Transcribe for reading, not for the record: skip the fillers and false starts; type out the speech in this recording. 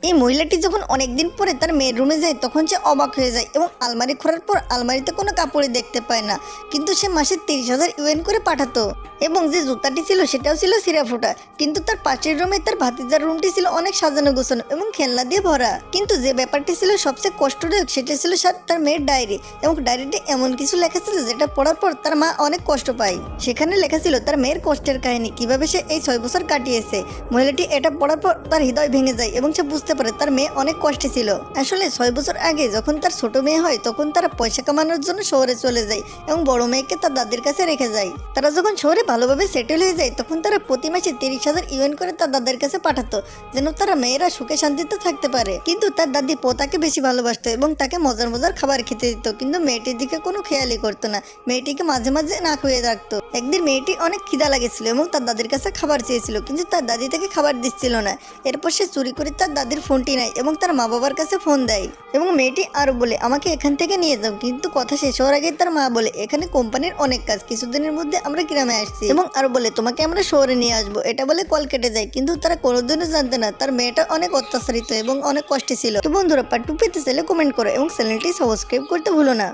এই মহিলাটি যখন অনেকদিন পরে তার মেয়ের রুমে যায় তখন সে অবাক হয়ে যায় এবং আলমারি খোলার পর আলমারিতে কোনো কাপড়ই দেখতে পায় না, কিন্তু সে মাসে 30,000 ইউএন করে পাঠাতো এবং যে জুতাটি ছিল সেটাও ছিল ছিঁড়া ফোটা। কিন্তু তার পাশের রুমে তার ভাতিজার রুমটি ছিল অনেক সাজানো গোছানো এবং খেলনা দিয়ে ভরা। কিন্তু যে ব্যাপারটি ছিল সবচেয়ে কষ্টদায়ক সেটা ছিল তার মেয়ের ডায়েরি, এবং ডায়েরিতে এমন কিছু লেখা ছিল যেটা পড়ার পর তার মা অনেক কষ্ট পায়। সেখানে লেখা ছিল তার মেয়ের কষ্টের কাহিনী, কিভাবে সে এই 6 বছর কাটিয়েছে। মহিলাটি এটা পড়ার পর তার হৃদয় ভেঙে যায় এবং সে বুঝতে পারে তার মেয়ে অনেক কষ্টে ছিল। আসলে 6 বছর আগে যখন তার ছোট মেয়ে হয় তখন তারা পয়সা কামানোর জন্য শহরে চলে যায় এবং বড় মেয়েকে তার দাদির কাছে রেখে যায়। তারা যখন শহরে ভালোভাবে সেটেল হয়ে যায় তখন তারা প্রতি মাসে 30,000 ইউএন করে তার দাদার কাছে পাঠাতো, যেন তারা মেয়েরা সুখে শান্তিতে থাকতে পারে। কিন্তু তার দাদি পোতাকে বেশি ভালোবাসতো এবং তাকে মজার মজার খাবার খেতে দিত, কিন্তু মেয়েটির দিকে কোনো খেয়ালই করতো না। মেয়েটিকে মাঝে মাঝে না খুঁয়ে রাখতো। একদিন মেয়েটি অনেক খিদা লাগেছিল এবং তার দাদির কাছে খাবার চেয়েছিল, কিন্তু তার দাদি তাকে খাবার দিচ্ছিল না। এরপর সে চুরি করে তার দাদির ফোনটি নেয় এবং তার মা বাবার কাছে ফোন দেয় এবং মেয়েটি আরো বলে আমাকে এখান থেকে নিয়ে যাও। কিন্তু কথা শেষ হওয়ার আগে তার মা বলে এখানে কোম্পানির অনেক কাজ, কিছুদিনের মধ্যে আমরা গ্রামে আসছি এবং আরো বলে তোমাকে আমরা শহরে নিয়ে আসবো। এটা বলে কল কেটে যায়, কিন্তু তারা কোনোদিনও জানতে না তার মেয়েটা অনেক অত্যাচারিত এবং অনেক কষ্টে ছিল। তো বন্ধুরা, পার্ট 2 পেতে চাইলে কমেন্ট করো এবং চ্যানেলটি সাবস্ক্রাইব করতে ভুলো না।